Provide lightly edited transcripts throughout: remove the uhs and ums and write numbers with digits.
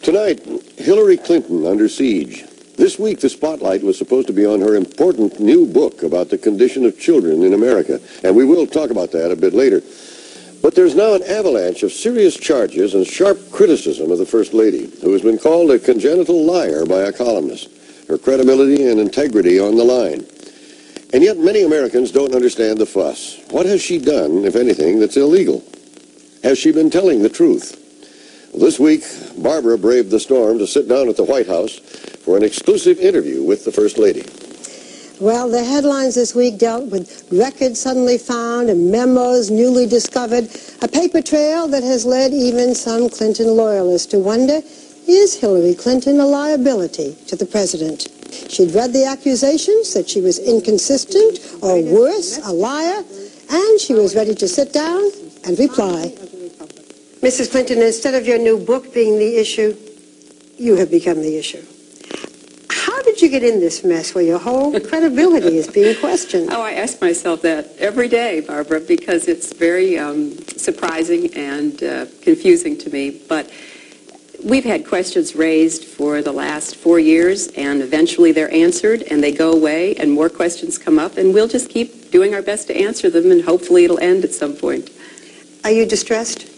Tonight, Hillary Clinton under siege. This week, the spotlight was supposed to be on her important new book about the condition of children in America, and we will talk about that a bit later. But there's now an avalanche of serious charges and sharp criticism of the First Lady, who has been called a congenital liar by a columnist, her credibility and integrity on the line. And yet many Americans don't understand the fuss. What has she done, if anything, that's illegal? Has she been telling the truth? This week, Barbara braved the storm to sit down at the White House for an exclusive interview with the First Lady. Well, the headlines this week dealt with records suddenly found and memos newly discovered, a paper trail that has led even some Clinton loyalists to wonder, is Hillary Clinton a liability to the president? She'd read the accusations that she was inconsistent, or worse, a liar, and she was ready to sit down and reply. Mrs. Clinton, instead of your new book being the issue, you have become the issue. How did you get in this mess where your whole credibility is being questioned? Oh, I ask myself that every day, Barbara, because it's very surprising and confusing to me. But we've had questions raised for the last 4 years, and eventually they're answered, and they go away, and more questions come up, and we'll just keep doing our best to answer them, and hopefully it'll end at some point. Are you distressed?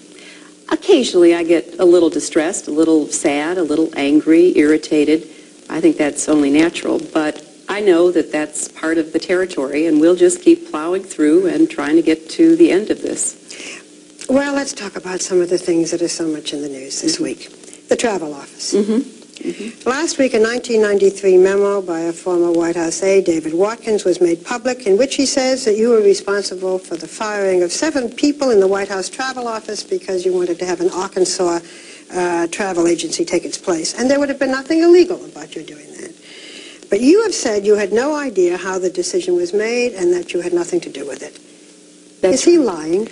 Occasionally I get a little distressed, a little sad, a little angry, irritated. I think that's only natural, but I know that that's part of the territory, and we'll just keep plowing through and trying to get to the end of this. Well, let's talk about some of the things that are so much in the news this week. The travel office. Last week, a 1993 memo by a former White House aide, David Watkins, was made public in which he says that you were responsible for the firing of 7 people in the White House travel office because you wanted to have an Arkansas travel agency take its place. And there would have been nothing illegal about your doing that. But you have said you had no idea how the decision was made and that you had nothing to do with it. Is he lying?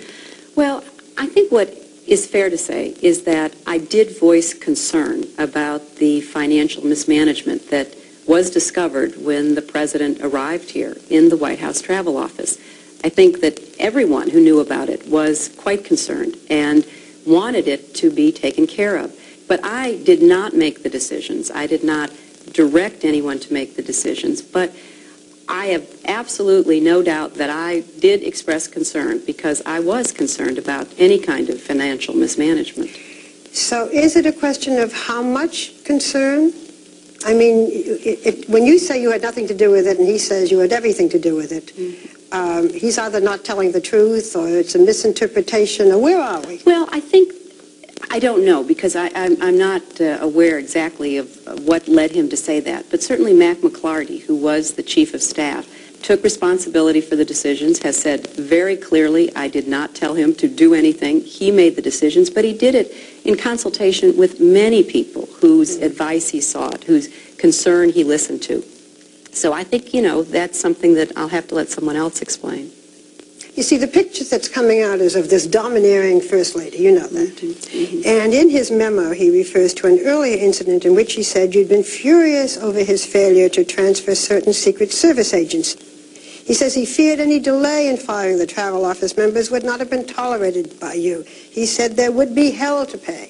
Well, I think what is fair to say is that I did voice concern about the financial mismanagement that was discovered when the president arrived here in the White House travel office. I think that everyone who knew about it was quite concerned and wanted it to be taken care of. But I did not make the decisions. I did not direct anyone to make the decisions. But I have absolutely no doubt that I did express concern because I was concerned about any kind of financial mismanagement. So is it a question of how much concern? I mean, when you say you had nothing to do with it and he says you had everything to do with it, he's either not telling the truth or it's a misinterpretation, or where are we? Well, I don't know, because I'm not aware exactly of what led him to say that. But certainly Mac McLarty, who was the chief of staff, took responsibility for the decisions, has said very clearly, I did not tell him to do anything. He made the decisions, but he did it in consultation with many people whose advice he sought, whose concern he listened to. So I think, that's something that I'll have to let someone else explain. You see, the picture that's coming out is of this domineering First Lady, you know that. And in his memo, he refers to an earlier incident in which he said you'd been furious over his failure to transfer certain Secret Service agents. He says he feared any delay in firing the travel office members would not have been tolerated by you. He said there would be hell to pay.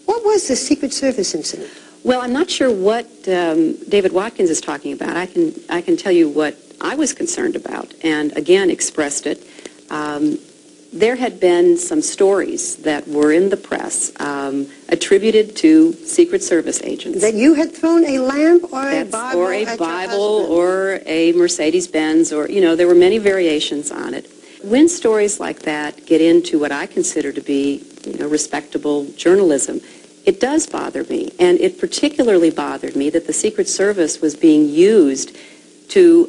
What was the Secret Service incident? Well, I'm not sure what David Watkins is talking about. I can tell you what I was concerned about, and again expressed it. There had been some stories that were in the press attributed to Secret Service agents. That you had thrown a lamp or a Bible or a Bible or a Mercedes-Benz, or, there were many variations on it. When stories like that get into what I consider to be, respectable journalism, it does bother me, and it particularly bothered me that the Secret Service was being used to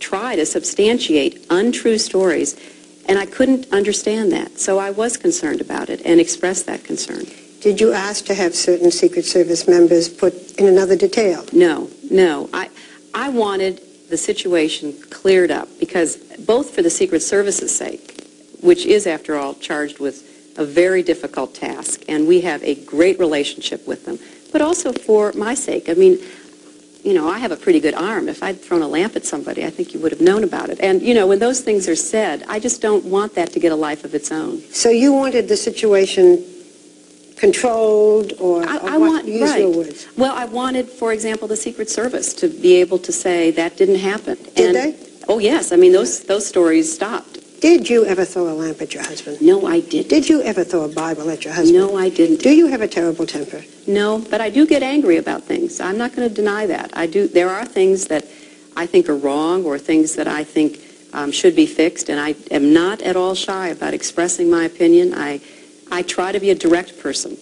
try to substantiate untrue stories, and I couldn't understand that. So I was concerned about it and expressed that concern. Did you ask to have certain Secret Service members put in another detail? No. I wanted the situation cleared up, because both for the Secret Service's sake, which is, after all, charged with a very difficult task, and we have a great relationship with them, but also for my sake. I mean, I have a pretty good arm. If I'd thrown a lamp at somebody, I think you would have known about it. And, when those things are said, I just don't want that to get a life of its own. So you wanted the situation controlled or use your words? Well, I wanted, for example, the Secret Service to be able to say that didn't happen. Did they? Oh, yes. I mean, those stories stopped. Did you ever throw a lamp at your husband? No, I didn't. Did you ever throw a Bible at your husband? No, I didn't. Do you have a terrible temper? No, but I do get angry about things. I'm not going to deny that. I do. There are things that I think are wrong or things that I think should be fixed, and I am not at all shy about expressing my opinion. I try to be a direct person,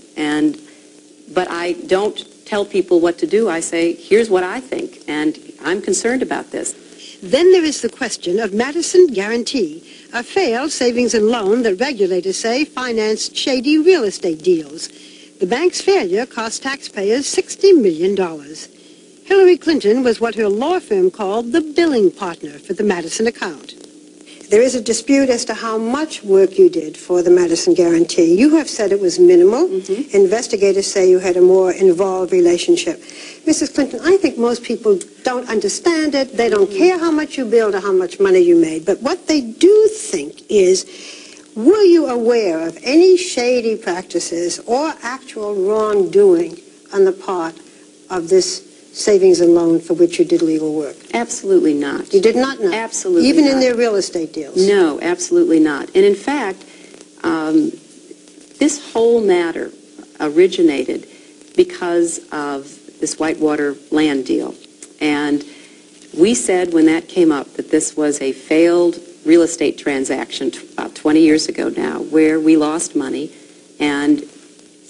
but I don't tell people what to do. I say, here's what I think, and I'm concerned about this. Then there is the question of Madison Guarantee, a failed savings and loan that regulators say financed shady real estate deals. The bank's failure cost taxpayers $60 million. Hillary Clinton was what her law firm called the billing partner for the Madison account. There is a dispute as to how much work you did for the Madison Guarantee. You have said it was minimal. Mm-hmm. Investigators say you had a more involved relationship. Mrs. Clinton, I think most people don't understand it. They don't care how much you billed or how much money you made. But what they do think is, were you aware of any shady practices or actual wrongdoing on the part of this savings and loan for which you did legal work? Absolutely not. You did not know? Absolutely Even not. in their real estate deals? No, absolutely not. And in fact, this whole matter originated because of this Whitewater land deal. And we said when that came up that this was a failed real estate transaction about 20 years ago now, where we lost money, and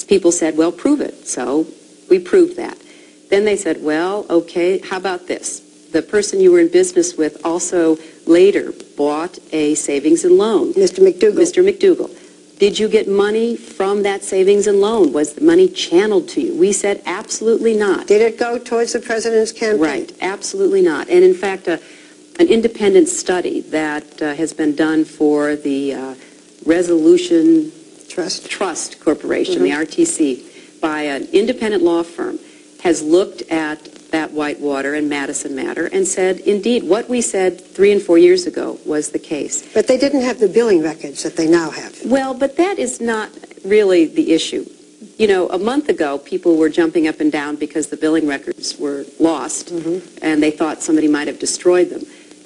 people said, well, prove it. So we proved that. Then they said, well, okay, how about this? The person you were in business with also later bought a savings and loan. Mr. McDougal. Mr. McDougal. Did you get money from that savings and loan? Was the money channeled to you? We said absolutely not. Did it go towards the president's campaign? Right, absolutely not. And in fact, an independent study that has been done for the Resolution Trust Corporation, the RTC, by an independent law firm, has looked at that Whitewater and Madison matter and said, indeed, what we said 3 and 4 years ago was the case. But they didn't have the billing records that they now have. Well, but that is not really the issue. You know, a month ago, people were jumping up and down because the billing records were lost, and they thought somebody might have destroyed them.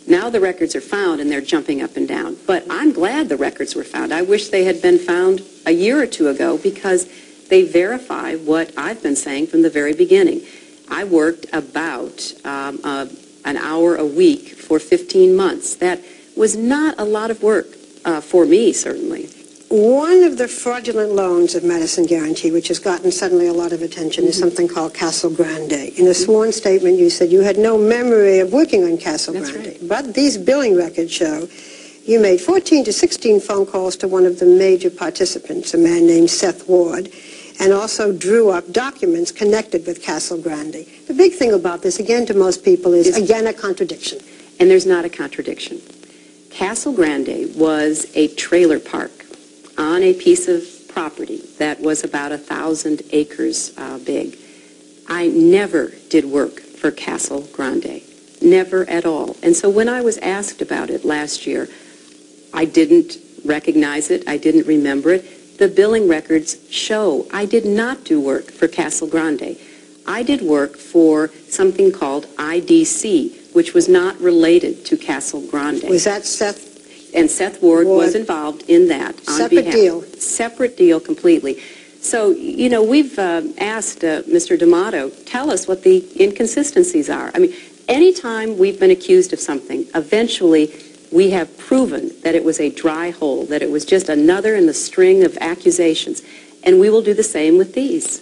Now the records are found, and they're jumping up and down. But I'm glad the records were found. I wish they had been found a year or two ago, because they verify what I've been saying from the very beginning. I worked about an hour a week for 15 months. That was not a lot of work for me, certainly. One of the fraudulent loans of Madison Guarantee, which has gotten suddenly a lot of attention, is something called Castle Grande. In a sworn statement, you said you had no memory of working on Castle Grande. Right. But these billing records show you made 14 to 16 phone calls to one of the major participants, a man named Seth Ward, and also drew up documents connected with Castle Grande. The big thing about this, again, to most people, is, again, a contradiction. And there's not a contradiction. Castle Grande was a trailer park on a piece of property that was about 1,000 acres big. I never did work for Castle Grande, never at all. And so when I was asked about it last year, I didn't recognize it, I didn't remember it. The billing records show I did not do work for Castle Grande. I did work for something called IDC, which was not related to Castle Grande. Was that Seth? And Seth Ward was involved in that. Separate deal. Separate deal completely. So, you know, we've asked Mr. D'Amato, tell us what the inconsistencies are. I mean, anytime we've been accused of something, eventually we have proven that it was a dry hole, that it was just another in the string of accusations. And we will do the same with these.